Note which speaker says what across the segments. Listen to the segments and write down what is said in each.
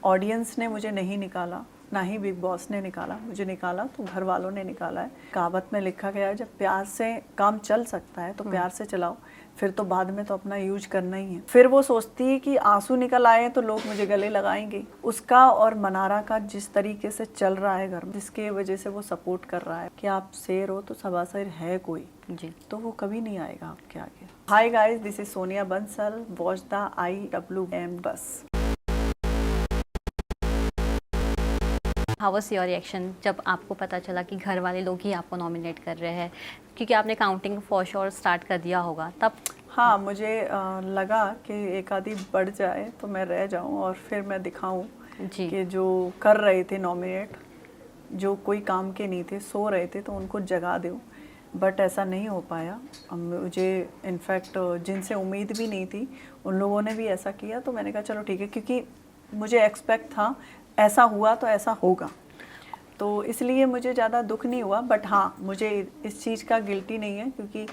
Speaker 1: Audience ने मुझे नहीं निकाला, ना ही बिग बॉस ने निकाला, मुझे निकाला तो घर वालों ने निकाला है। कहावत में लिखा गया है, जब प्यार से काम चल सकता है तो प्यार से चलाओ, फिर तो बाद में तो अपना यूज करना ही है। फिर वो सोचती है कि आंसू निकल आए तो लोग मुझे गले लगाएंगे। उसका और मनारा का जिस तरीके से चल रहा है घर में, जिसके वजह से वो सपोर्ट कर रहा है कि आप शेर हो तो सवा शेर है कोई जी, तो वो कभी नहीं आएगा आपके आगे। Hi guys, this is Sonia Bansal, watch the IWM बस।
Speaker 2: हाउ वाज योर रिएक्शन जब आपको पता चला कि घर वाले लोग ही आपको नॉमिनेट कर रहे हैं, क्योंकि आपने काउंटिंग फॉर श्योर स्टार्ट कर दिया होगा तब?
Speaker 1: हाँ, मुझे लगा कि एक आधी बढ़ जाए तो मैं रह जाऊं और फिर मैं दिखाऊं कि जो कर रहे थे नॉमिनेट, जो कोई काम के नहीं थे, सो रहे थे, तो उनको जगा दूं। बट ऐसा नहीं हो पाया। मुझे इनफैक्ट जिनसे उम्मीद भी नहीं थी उन लोगों ने भी ऐसा किया, तो मैंने कहा चलो ठीक है, क्योंकि मुझे एक्सपेक्ट था ऐसा हुआ तो ऐसा होगा, तो इसलिए मुझे ज़्यादा दुख नहीं हुआ। बट हाँ, मुझे इस चीज़ का गिल्टी नहीं है, क्योंकि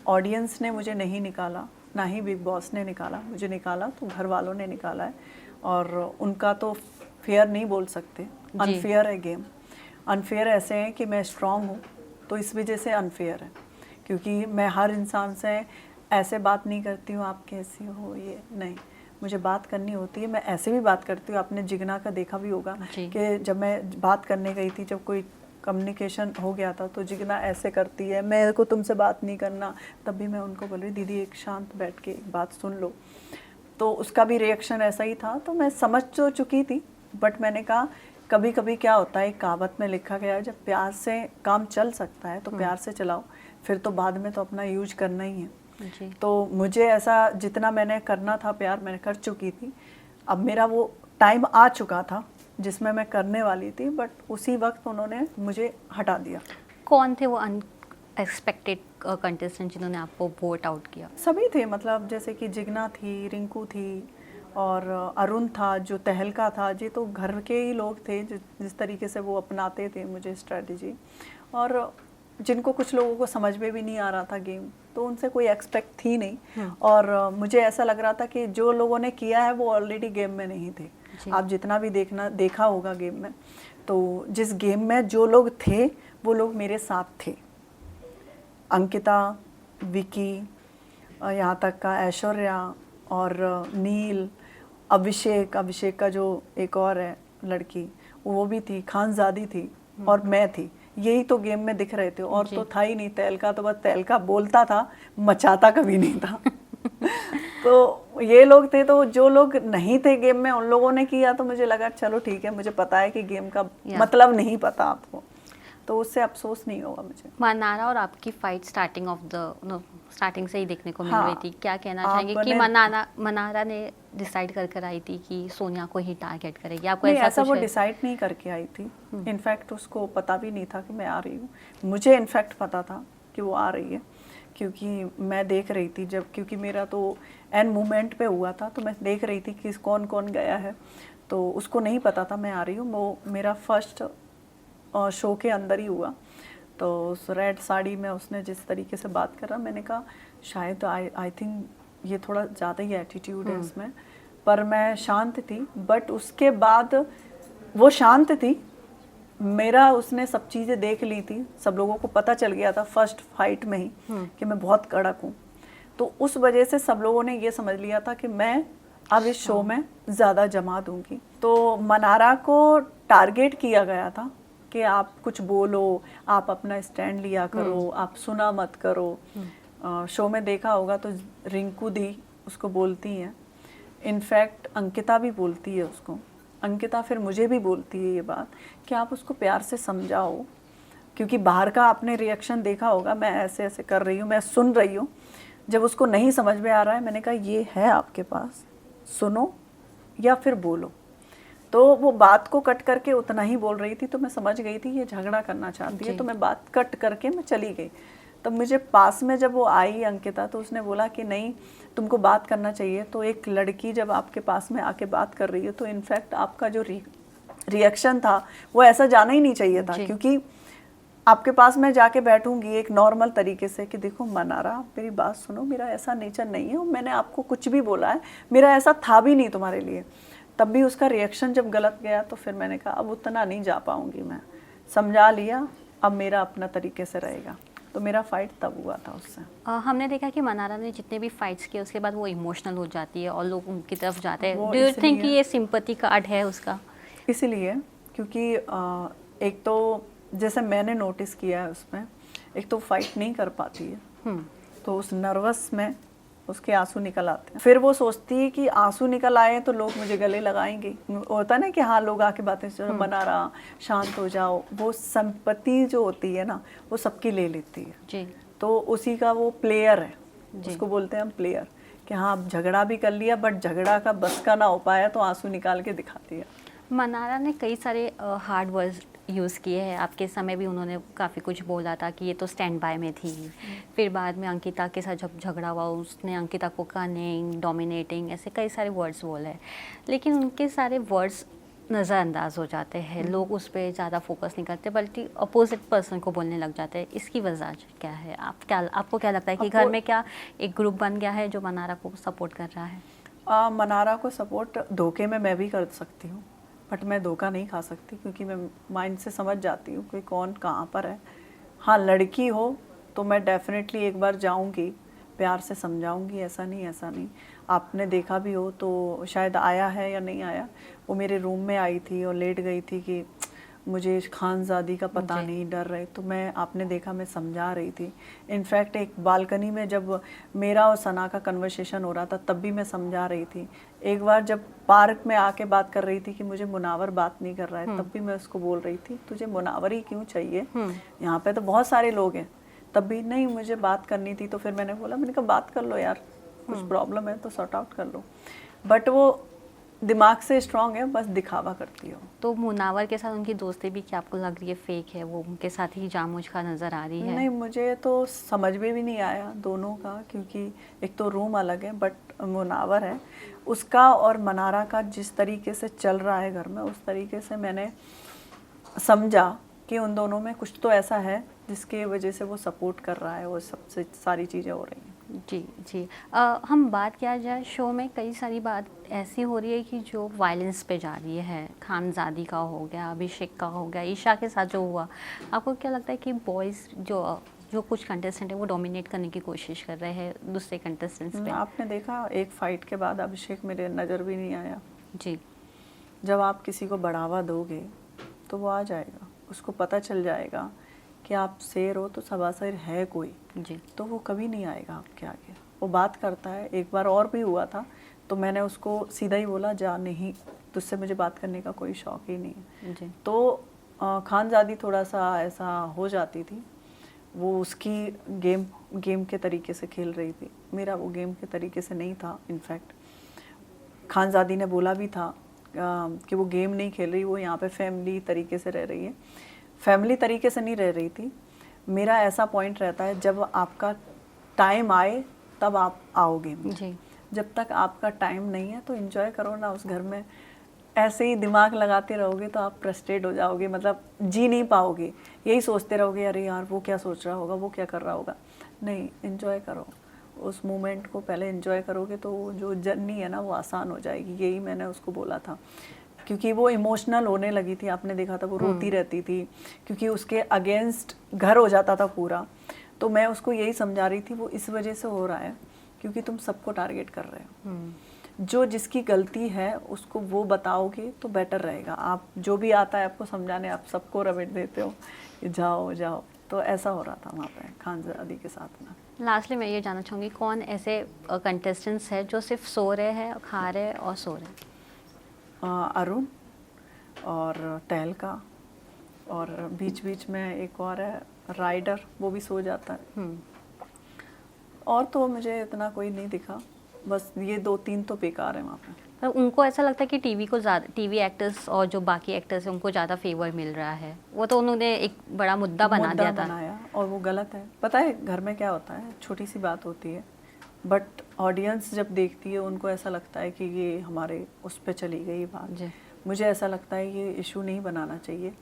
Speaker 1: ऑडियंस ने मुझे नहीं निकाला, ना ही बिग बॉस ने निकाला, मुझे निकाला तो घर वालों ने निकाला है। और उनका तो फेयर नहीं बोल सकते, अनफेयर है गेम। अनफेयर ऐसे है कि मैं स्ट्रांग हूँ तो इस वजह से अनफेयर है, क्योंकि मैं हर इंसान से ऐसे बात नहीं करती हूँ आप कैसी हो, ये नहीं, मुझे बात करनी होती है। मैं ऐसे भी बात करती हूँ, आपने जिगना का देखा भी होगा कि जब मैं बात करने गई थी, जब कोई कम्युनिकेशन हो गया था तो जिगना ऐसे करती है, मेरे को तुमसे बात नहीं करना, तब भी मैं उनको बोल रही दीदी एक शांत बैठ के एक बात सुन लो, तो उसका भी रिएक्शन ऐसा ही था। तो मैं समझ तो चुकी थी, बट मैंने कहा कभी कभी क्या होता है, कहावत में लिखा गया है, जब प्यार से काम चल सकता है तो प्यार से चलाओ, फिर तो बाद में तो अपना यूज करना ही है जी। तो मुझे ऐसा जितना मैंने करना था प्यार मैंने कर चुकी थी। अब मेरा वो टाइम आ चुका था जिसमें मैं करने वाली थी, बट उसी वक्त उन्होंने मुझे हटा दिया।
Speaker 2: कौन थे वो अनएक्सपेक्टेड कंटेस्टेंट जिन्होंने आपको वोट आउट किया?
Speaker 1: सभी थे, मतलब जैसे कि जिगना थी, रिंकू थी और अरुण था जो तहलका था। ये तो घर के ही लोग थे, जिस तरीके से वो अपनाते थे मुझे स्ट्रेटजी, और जिनको कुछ लोगों को समझ में भी नहीं आ रहा था गेम, तो उनसे कोई एक्सपेक्ट थी नहीं। और मुझे ऐसा लग रहा था कि जो लोगों ने किया है वो ऑलरेडी गेम में नहीं थे। आप जितना भी देखा होगा गेम में, तो जिस गेम में जो लोग थे वो लोग मेरे साथ थे। अंकिता, विकी, यहाँ तक का ऐश्वर्या और नील, अभिषेक का जो एक और है लड़की, वो भी थी, खानजादी थी और मैं थी। यही तो गेम में दिख रहे थे, और तो था ही नहीं। तहलका तो बस तहलका बोलता था, मचाता कभी नहीं था। तो ये लोग थे, तो जो लोग नहीं थे गेम में उन लोगों ने किया, तो मुझे लगा चलो ठीक है, मुझे पता है कि गेम का मतलब नहीं पता आपको, तो उससे अफसोस नहीं होगा मुझे।
Speaker 2: मनारा और आपकी फाइट स्टार्टिंग से ही देखने को मिल रही थी। क्या कहना चाहेंगे कि मनारा ने डिसाइड कर आई थी कि सोनिया को ही टारगेट करेगी? आपको
Speaker 1: ऐसा वो डिसाइड नहीं करके आई थी। इनफैक्ट उसको पता भी नहीं था कि मैं आ रही हूँ। मुझे इनफैक्ट पता था कि वो आ रही है, क्योंकि मैं देख रही थी जब, क्योंकि मेरा तो एंड मोमेंट पे हुआ था, तो मैं देख रही थी कि कौन कौन गया है, तो उसको नहीं पता था मैं आ रही हूँ। वो मेरा फर्स्ट शो के अंदर ही हुआ, तो उस रेड साड़ी में उसने जिस तरीके से बात करा, मैंने कहा शायद आई थिंक ये थोड़ा ज़्यादा ही एटीट्यूड है इसमें, पर मैं शांत थी। बट उसके बाद वो शांत थी, मेरा उसने सब चीज़ें देख ली थी, सब लोगों को पता चल गया था फर्स्ट फाइट में ही कि मैं बहुत कड़क हूँ, तो उस वजह से सब लोगों ने ये समझ लिया था कि मैं अब इस शो में ज़्यादा जमा दूंगी। तो मनारा को टारगेट किया गया था कि आप कुछ बोलो, आप अपना स्टैंड लिया करो, आप सुना मत करो। शो में देखा होगा तो रिंकू दी उसको बोलती हैं, इनफैक्ट अंकिता भी बोलती है उसको। अंकिता फिर मुझे भी बोलती है ये बात कि आप उसको प्यार से समझाओ, क्योंकि बाहर का आपने रिएक्शन देखा होगा, मैं ऐसे ऐसे कर रही हूँ, मैं सुन रही हूँ। जब उसको नहीं समझ में आ रहा है, मैंने कहा ये है आपके पास, सुनो या फिर बोलो। तो वो बात को कट करके उतना ही बोल रही थी, तो मैं समझ गई थी ये झगड़ा करना चाहती है, तो मैं बात कट करके मैं चली गई। तब मुझे पास में जब वो आई अंकिता, तो उसने बोला कि नहीं तुमको बात करना चाहिए। तो एक लड़की जब आपके पास में आके बात कर रही है, तो इनफैक्ट आपका जो रिएक्शन था वो ऐसा जाना ही नहीं चाहिए था, क्योंकि आपके पास मैं जाके बैठूंगी एक नॉर्मल तरीके से कि देखो मनारा, आप मेरी बात सुनो, मेरा ऐसा नेचर नहीं है, मैंने आपको कुछ भी बोला है, मेरा ऐसा था भी नहीं तुम्हारे लिए। तब भी उसका रिएक्शन जब गलत गया तो फिर मैंने कहा अब उतना नहीं जा पाऊंगी मैं, समझा लिया, अब मेरा अपना तरीके से रहेगा। तो मेरा फाइट तब हुआ था उससे।
Speaker 2: हमने देखा कि मनारा ने जितने भी फाइट्स किए उसके बाद वो इमोशनल हो जाती है और लोग उनकी तरफ जाते हैं।
Speaker 1: वो
Speaker 2: डू यू थिंक कि
Speaker 1: इसलिए-
Speaker 2: ये सिंपैथी कार्ड है उसका?
Speaker 1: इसीलिए क्योंकि एक तो जैसे मैंने नोटिस किया है उसमें, एक तो फाइट नहीं कर पाती है, तो उस नर्वस में उसके आंसू निकल आते हैं। फिर वो सोचती है कि आंसू निकल आए तो लोग मुझे गले लगाएंगे, होता है ना कि हाँ लोग आके बातें चलो मनारा शांत हो जाओ, वो संपत्ति जो होती है ना वो सबकी ले लेती है
Speaker 2: जी।
Speaker 1: तो उसी का वो प्लेयर है, उसको बोलते हैं हम प्लेयर, कि हाँ अब झगड़ा भी कर लिया बट झगड़ा का बस का ना हो पाया तो आंसू निकाल के दिखाती है।
Speaker 2: मनारा ने कई सारे हार्ड वर्ड्स यूज़ किए हैं, आपके समय भी उन्होंने काफ़ी कुछ बोला था कि ये तो स्टैंड बाय में थी। फिर बाद में अंकिता के साथ जब झगड़ा हुआ उसने अंकिता को कनिंग, डोमिनेटिंग, ऐसे कई सारे वर्ड्स बोले, लेकिन उनके सारे वर्ड्स नज़रअंदाज हो जाते हैं, लोग उस पर ज़्यादा फोकस नहीं करते बल्कि अपोजिट पर्सन को बोलने लग जाते हैं। इसकी वजह क्या है? आपको क्या लगता है कि घर में क्या एक ग्रुप बन गया है जो मनारा को सपोर्ट कर रहा है?
Speaker 1: मनारा को सपोर्ट धोखे में मैं भी कर सकती हूँ बट मैं धोखा नहीं खा सकती क्योंकि मैं माइंड से समझ जाती हूँ कि कौन कहाँ पर है। हाँ लड़की हो तो मैं डेफिनेटली एक बार जाऊँगी, प्यार से समझाऊँगी, ऐसा नहीं। आपने देखा भी हो तो शायद आया है या नहीं आया, वो मेरे रूम में आई थी और लेट गई थी कि मुझे खानजादी का पता नहीं, डर रहे, तो मैं आपने देखा मैं समझा रही थी। इनफैक्ट एक बालकनी में जब मेरा और सना का कन्वर्सेशन हो रहा था तब भी मैं समझा रही थी। एक बार जब पार्क में आके बात कर रही थी कि मुझे मुनावर बात नहीं कर रहा है तब भी मैं उसको बोल रही थी तुझे मुनावर ही क्यों चाहिए, यहाँ पे तो बहुत सारे लोग हैं। तब भी नहीं मुझे बात करनी थी, तो फिर मैंने कहा बात कर लो यार, कुछ प्रॉब्लम है तो सॉर्ट आउट कर लो। बट वो दिमाग से स्ट्रांग है, बस दिखावा करती हो।
Speaker 2: तो मुनावर के साथ उनकी दोस्ती भी क्या आपको लग रही है फेक है, वो उनके साथ ही जामुझ का नज़र आ रही है?
Speaker 1: नहीं मुझे तो समझ में भी नहीं आया दोनों का, क्योंकि एक तो रूम अलग है बट मुनावर है उसका और मनारा का जिस तरीके से चल रहा है घर में, उस तरीके से मैंने समझा कि उन दोनों में कुछ तो ऐसा है जिसके वजह से वो सपोर्ट कर रहा है, वो सबसे सारी चीज़ें हो रही हैं।
Speaker 2: जी। हम बात किया जाए, शो में कई सारी बात ऐसी हो रही है कि जो वायलेंस पे जा रही है। खानजादी का हो गया, अभिषेक का हो गया, ईशा के साथ जो हुआ, आपको क्या लगता है कि बॉयज़ जो कुछ कंटेस्टेंट है वो डोमिनेट करने की कोशिश कर रहे हैं दूसरे कंटेस्टेंट्स पे?
Speaker 1: आपने देखा एक फाइट के बाद अभिषेक मेरे नज़र भी नहीं आया।
Speaker 2: जी।
Speaker 1: जब आप किसी को बढ़ावा दोगे तो वो आ जाएगा, उसको पता चल जाएगा कि आप शेर हो तो सबासर है कोई,
Speaker 2: जी।
Speaker 1: तो वो कभी नहीं आएगा आपके आगे। वो बात करता है, एक बार और भी हुआ था तो मैंने उसको सीधा ही बोला जा नहीं, तुझसे मुझे बात करने का कोई शौक ही नहीं है।
Speaker 2: जी।
Speaker 1: तो खानजादी थोड़ा सा ऐसा हो जाती थी, वो उसकी गेम के तरीके से खेल रही थी, मेरा वो गेम के तरीके से नहीं था। इनफैक्ट खानजादी ने बोला भी था कि वो गेम नहीं खेल रही, वो यहाँ पे फैमिली तरीके से रह रही है। फैमिली तरीके से नहीं रह रही थी। मेरा ऐसा पॉइंट रहता है जब आपका टाइम आए तब आप आओगे।
Speaker 2: जी।
Speaker 1: जब तक आपका टाइम नहीं है तो एंजॉय करो ना उस घर में। ऐसे ही दिमाग लगाते रहोगे तो आप फ्रस्ट्रेट हो जाओगे, मतलब जी नहीं पाओगे, यही सोचते रहोगे अरे यार वो क्या सोच रहा होगा, वो क्या कर रहा होगा। नहीं, एंजॉय करो उस मोमेंट को, पहले एंजॉय करोगे तो जो जर्नी है ना वो आसान हो जाएगी। यही मैंने उसको बोला था, क्योंकि वो इमोशनल होने लगी थी। आपने देखा था वो रोती रहती थी क्योंकि उसके अगेंस्ट घर हो जाता था पूरा। तो मैं उसको यही समझा रही थी वो इस वजह से हो रहा है क्योंकि तुम सबको टारगेट कर रहे हो। जो जिसकी गलती है उसको वो बताओगे तो बेटर रहेगा। आप जो भी आता है आपको समझाने, आप सबको रमेट देते हो कि जाओ जाओ। तो ऐसा हो रहा था वहाँ पे खानजादी के साथ में।
Speaker 2: लास्टली मैं ये जानना चाहूँगी, कौन ऐसे कंटेस्टेंट्स हैं जो सिर्फ सो रहे हैं, खा रहे हैं और सो रहे हैं?
Speaker 1: अरुण और तहलका, और बीच बीच में एक और है राइडर, वो भी सो जाता है। और तो मुझे इतना कोई नहीं दिखा, बस ये 2-3 तो बेकार है वहाँ पे।
Speaker 2: तो उनको ऐसा लगता है कि टीवी एक्टर्स और जो बाकी एक्टर्स हैं उनको ज़्यादा फेवर मिल रहा है। वो तो उन्होंने एक बड़ा मुद्दा बना दिया था
Speaker 1: और वो गलत है। पता है घर में क्या होता है, छोटी सी बात होती है बट ऑडियंस जब देखती है उनको ऐसा लगता है कि ये हमारे उस पे चली गई बात। मुझे ऐसा लगता है ये इशू नहीं बनाना चाहिए।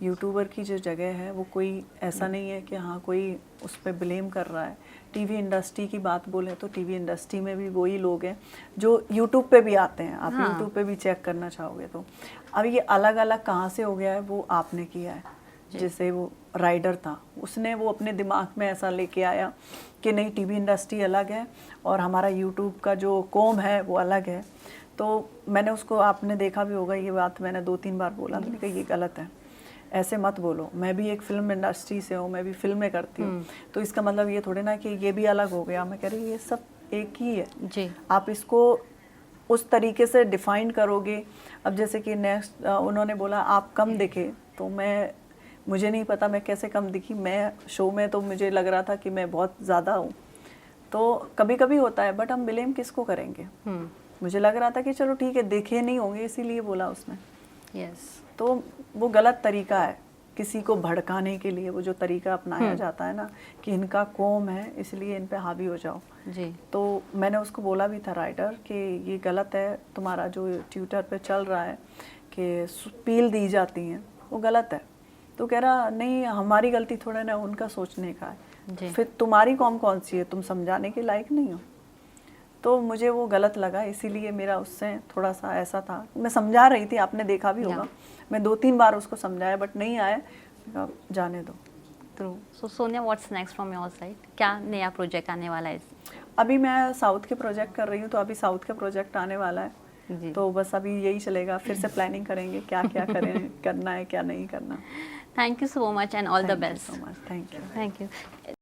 Speaker 1: यूट्यूबर की जो जगह है वो कोई ऐसा नहीं है कि हाँ कोई उस पर ब्लेम कर रहा है। टीवी इंडस्ट्री की बात बोले तो टीवी इंडस्ट्री में भी वही लोग हैं जो यूट्यूब पे भी आते हैं। आप
Speaker 2: हाँ।
Speaker 1: यूट्यूब पे भी चेक करना चाहोगे तो अब ये अलग अलग कहाँ से हो गया है वो आपने किया है। जैसे वो राइडर था, उसने वो अपने दिमाग में ऐसा लेके आया कि नहीं टीवी इंडस्ट्री अलग है और हमारा यूट्यूब का जो कॉम है वो अलग है। तो मैंने उसको, आपने देखा भी होगा ये बात मैंने 2-3 बार बोला, मैंने कहा ये गलत है, ऐसे मत बोलो। मैं भी एक फिल्म इंडस्ट्री से हूँ, मैं भी फिल्में करती हूँ, तो इसका मतलब ये थोड़े ना कि ये भी अलग हो गया। मैं कह रही ये सब एक ही है
Speaker 2: जी।
Speaker 1: आप इसको उस तरीके से डिफाइन करोगे। अब जैसे कि नेक्स्ट उन्होंने बोला आप कम दिखे, तो मुझे नहीं पता मैं कैसे कम दिखी। मैं शो में तो मुझे लग रहा था कि मैं बहुत ज़्यादा हूँ, तो कभी कभी होता है, बट हम ब्लेम किसको करेंगे। मुझे लग रहा था कि चलो ठीक है देखे नहीं होंगे इसीलिए बोला उसने।
Speaker 2: यस।
Speaker 1: तो वो गलत तरीका है किसी को भड़काने के लिए, वो जो तरीका अपनाया जाता है ना कि इनका कौम है इसलिए इन पे हावी हो जाओ
Speaker 2: जी।
Speaker 1: तो मैंने उसको बोला भी था राइटर कि ये गलत है, तुम्हारा जो ट्विटर पे चल रहा है कि पील दी जाती हैं वो गलत है। तो कह रहा नहीं हमारी गलती थोड़ा ना, उनका सोचने का है। फिर तुम्हारी कौम कौन सी है, तुम समझाने के लायक नहीं हो। तो मुझे वो गलत लगा, इसीलिए मेरा उससे थोड़ा सा ऐसा था। मैं समझा रही थी, आपने देखा भी होगा, मैं 2-3 बार उसको समझाया बट नहीं आया, जाने दो।
Speaker 2: True. So Sonia, what's next from your side? क्या नया प्रोजेक्ट आने वाला है?
Speaker 1: अभी मैं साउथ के प्रोजेक्ट कर रही हूँ, तो अभी साउथ का प्रोजेक्ट आने वाला है
Speaker 2: जी।
Speaker 1: तो बस अभी यही चलेगा, फिर से प्लानिंग करेंगे क्या क्या करें करना है क्या नहीं करना।
Speaker 2: Thank you so much and all the
Speaker 1: Thank you
Speaker 2: best.
Speaker 1: so much. Thank you.
Speaker 2: Thank you.